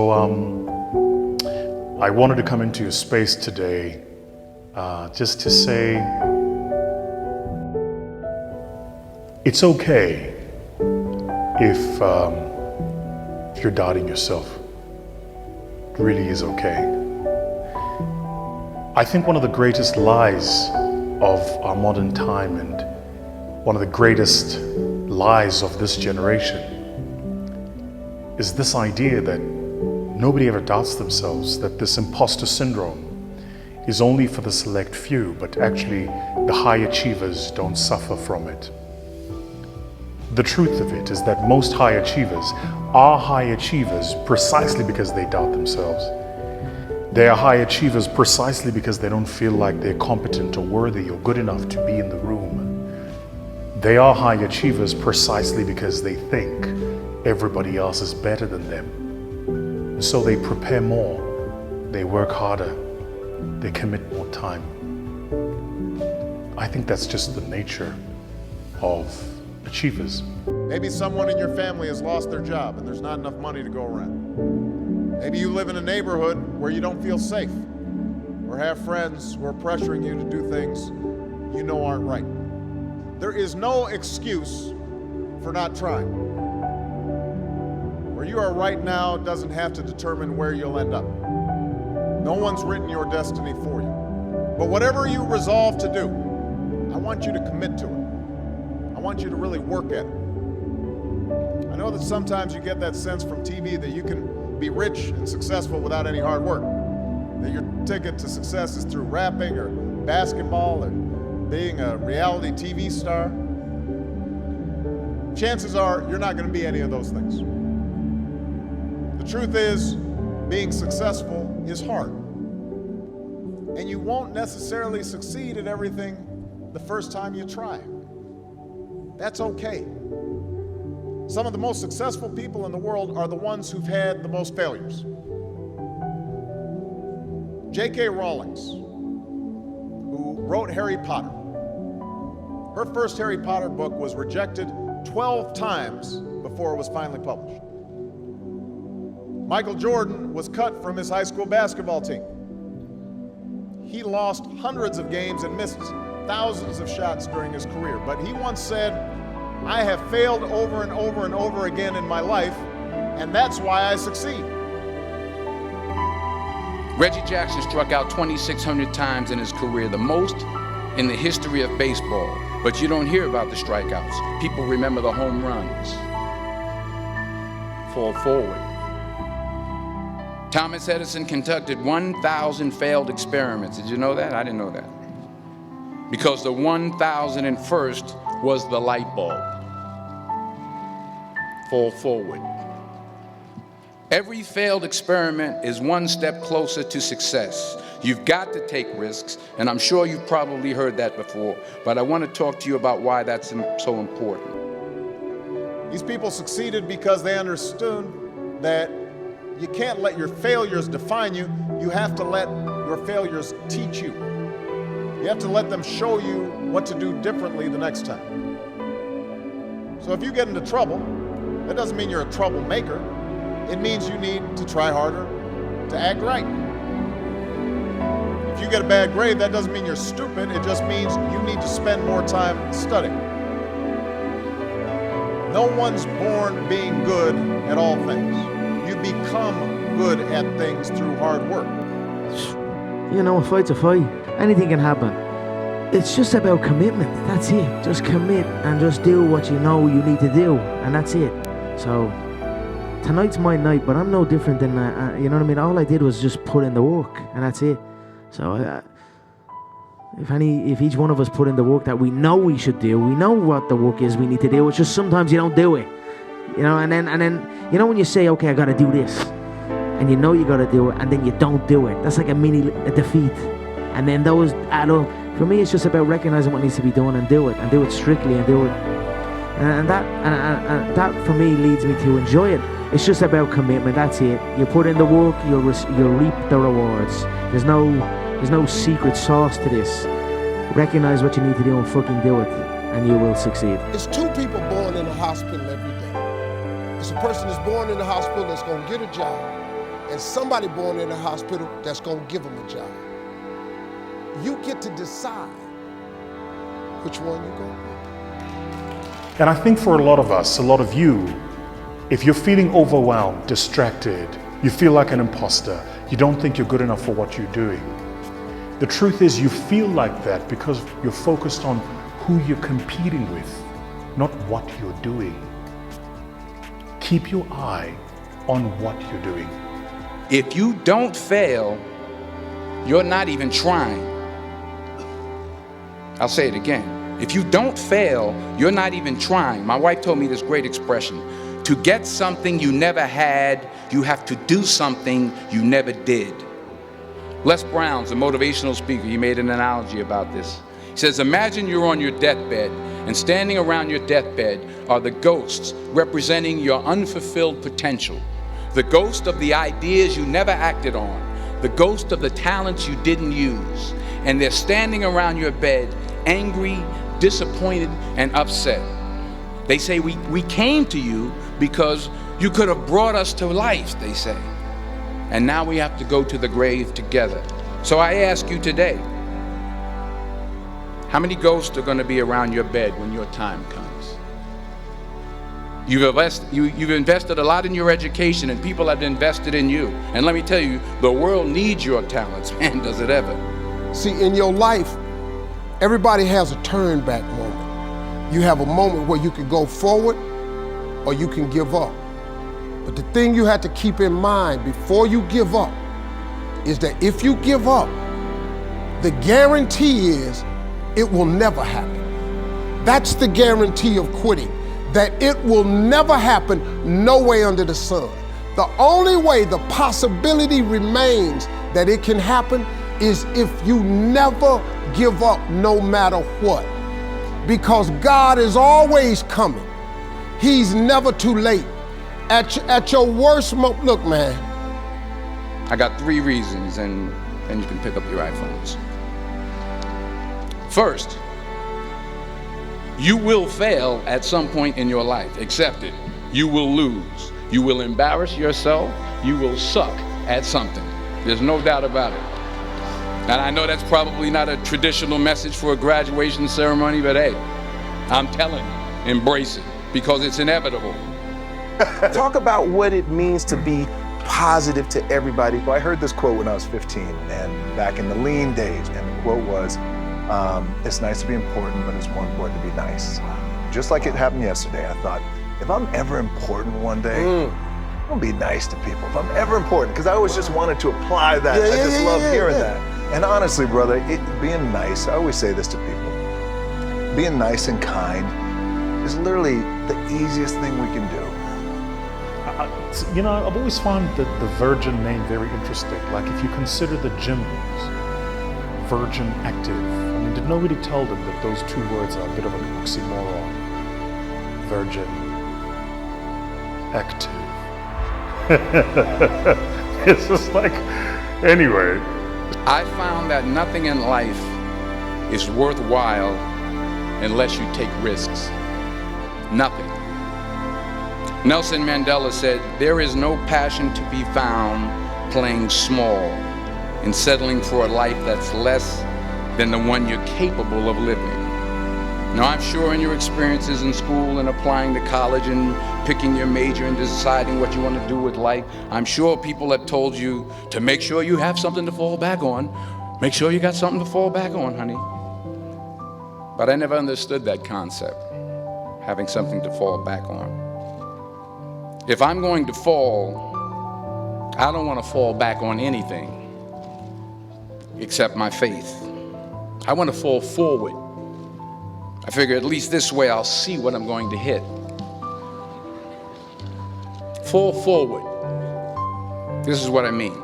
I wanted to come into your space today just to say it's okay if you're doubting yourself. It really is okay. I think one of the greatest lies of our modern time and one of the greatest lies of this generation is this idea that nobody ever doubts themselves, that this imposter syndrome is only for the select few, but actually the high achievers don't suffer from it. The truth of it is that most high achievers are high achievers precisely because they doubt themselves. They are high achievers precisely because they don't feel like they're competent or worthy or good enough to be in the room. They are high achievers precisely because they think everybody else is better than them. And so they prepare more, they work harder, they commit more time. I think that's just the nature of achievers. Maybe someone in your family has lost their job and there's not enough money to go around. Maybe you live in a neighborhood where you don't feel safe or have friends who are pressuring you to do things you know aren't right. There is no excuse for not trying. Where you are right now doesn't have to determine where you'll end up. No one's written your destiny for you. But whatever you resolve to do, I want you to commit to it. I want you to really work at it. I know that sometimes you get that sense from TV that you can be rich and successful without any hard work. That your ticket to success is through rapping or basketball or being a reality TV star. Chances are you're not going to be any of those things. The truth is, being successful is hard. And you won't necessarily succeed at everything the first time you try. That's okay. Some of the most successful people in the world are the ones who've had the most failures. J.K. Rowling's, who wrote Harry Potter, her first Harry Potter book was rejected 12 times before it was finally published. Michael Jordan was cut from his high school basketball team. He lost hundreds of games and missed thousands of shots during his career, but he once said, "I have failed over and over and over again in my life, and that's why I succeed." Reggie Jackson struck out 2,600 times in his career, the most in the history of baseball. But you don't hear about the strikeouts. People remember the home runs. Fall forward. Thomas Edison conducted 1,000 failed experiments. Did you know that? I didn't know that. Because the 1,001st was the light bulb. Fall forward. Every failed experiment is one step closer to success. You've got to take risks, and I'm sure you've probably heard that before, but I want to talk to you about why that's so important. These people succeeded because they understood that you can't let your failures define you. You have to let your failures teach you. You have to let them show you what to do differently the next time. So if you get into trouble, that doesn't mean you're a troublemaker. It means you need to try harder to act right. If you get a bad grade, that doesn't mean you're stupid. It just means you need to spend more time studying. No one's born being good at all things. You become good at things through hard work. You know, a fight's a fight. Anything can happen. It's just about commitment. That's it. Just commit and just do what you know you need to do, and that's it. So tonight's my night, but I'm no different than you know what I mean. All I did was just put in the work, and that's it. So if each one of us put in the work that we know we should do, we know what the work is we need to do. It's just sometimes you don't do it, you know. And then you know when you say, okay, I got to do this, and you know you got to do it, and then you don't do it. That's like a defeat, and then those add up. For me, it's just about recognizing what needs to be done and do it strictly, and do it. And that for me leads me to enjoy it. It's just about commitment. That's it. You put in the work, you'll reap the rewards. There's no secret sauce to this. Recognize what you need to do and fucking do it, and you will succeed. It's two people born in a hospital every day. It's a person that's born in the hospital that's going to get a job, and somebody born in a hospital that's gonna give them a job. You get to decide which one you're gonna pick. And I think for a lot of us, a lot of you, if you're feeling overwhelmed, distracted, you feel like an imposter, you don't think you're good enough for what you're doing. The truth is you feel like that because you're focused on who you're competing with, not what you're doing. Keep your eye on what you're doing. If you don't fail, you're not even trying. I'll say it again. If you don't fail, you're not even trying. My wife told me this great expression. To get something you never had, you have to do something you never did. Les Brown's a motivational speaker. He made an analogy about this. He says, imagine you're on your deathbed, and standing around your deathbed are the ghosts representing your unfulfilled potential. The ghost of the ideas you never acted on. The ghost of the talents you didn't use. And they're standing around your bed, angry, disappointed, and upset. They say, we came to you because you could have brought us to life, they say. And now we have to go to the grave together. So I ask you today, how many ghosts are going to be around your bed when your time comes? You've invested a lot in your education, and people have invested in you. And let me tell you, the world needs your talents, man, does it ever. See, in your life, everybody has a turn back moment. You have a moment where you can go forward or you can give up. But the thing you have to keep in mind before you give up is that if you give up, the guarantee is it will never happen. That's the guarantee of quitting, that it will never happen no way under the sun. The only way the possibility remains that it can happen is if you never give up no matter what. Because God is always coming. He's never too late. At your worst moment, look, man. I got 3 reasons, and you can pick up your iPhones. First, you will fail at some point in your life. Accept it. You will lose. You will embarrass yourself. You will suck at something. There's no doubt about it. And I know that's probably not a traditional message for a graduation ceremony, but hey, I'm telling you, embrace it, because it's inevitable. Talk about what it means to be positive to everybody. Well, I heard this quote when I was 15 and back in the lean days, and the quote was, it's nice to be important, but it's more important to be nice. Just like it happened yesterday, I thought, if I'm ever important one day, I'm gonna be nice to people. If I'm ever important, because I always just wanted to apply that. I just love hearing that. And honestly, brother, being nice, I always say this to people, being nice and kind is literally the easiest thing we can do. You know, I've always found the Virgin name very interesting. Like if you consider the gyms, Virgin Active, I mean, did nobody tell them that those 2 words are a bit of an oxymoron? Virgin Active. It's just like, anyway. I found that nothing in life is worthwhile unless you take risks. Nothing. Nelson Mandela said, there is no passion to be found playing small and settling for a life that's less than the one you're capable of living. Now, I'm sure in your experiences in school and applying to college and picking your major and deciding what you want to do with life, I'm sure people have told you to make sure you have something to fall back on. Make sure you got something to fall back on, honey. But I never understood that concept, having something to fall back on. If I'm going to fall, I don't want to fall back on anything except my faith. I want to fall forward. I figure at least this way I'll see what I'm going to hit. Fall forward. This is what I mean.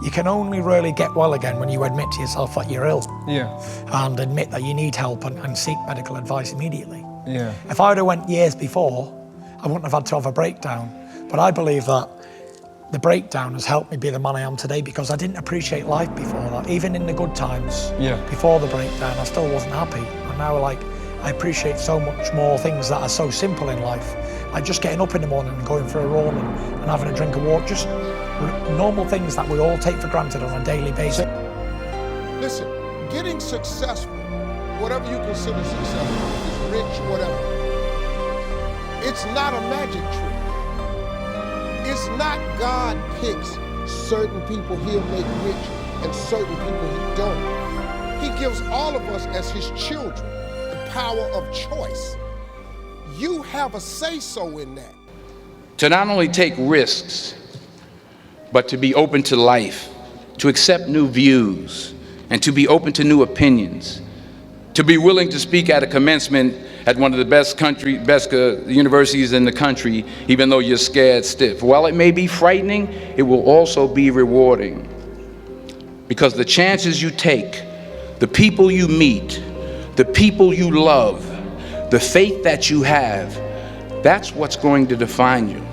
You can only really get well again when you admit to yourself that you're ill. Yeah. And admit that you need help and seek medical advice immediately. Yeah. If I would have went years before, I wouldn't have had to have a breakdown. But I believe that the breakdown has helped me be the man I am today, because I didn't appreciate life before that. Even in the good times, before the breakdown, I still wasn't happy. And now, I appreciate so much more things that are so simple in life. Like just getting up in the morning and going for a run and having a drink of water. Just normal things that we all take for granted on a daily basis. Listen, getting successful, whatever you consider successful, if it's rich, whatever, it's not a magic trick. It's not God picks certain people he'll make rich and certain people he don't. He gives all of us as his children the power of choice. You have a say-so in that. To not only take risks, but to be open to life, to accept new views, and to be open to new opinions, to be willing to speak at a commencement at one of the best universities in the country, even though you're scared stiff. While it may be frightening, it will also be rewarding. Because the chances you take, the people you meet, the people you love, the faith that you have, that's what's going to define you.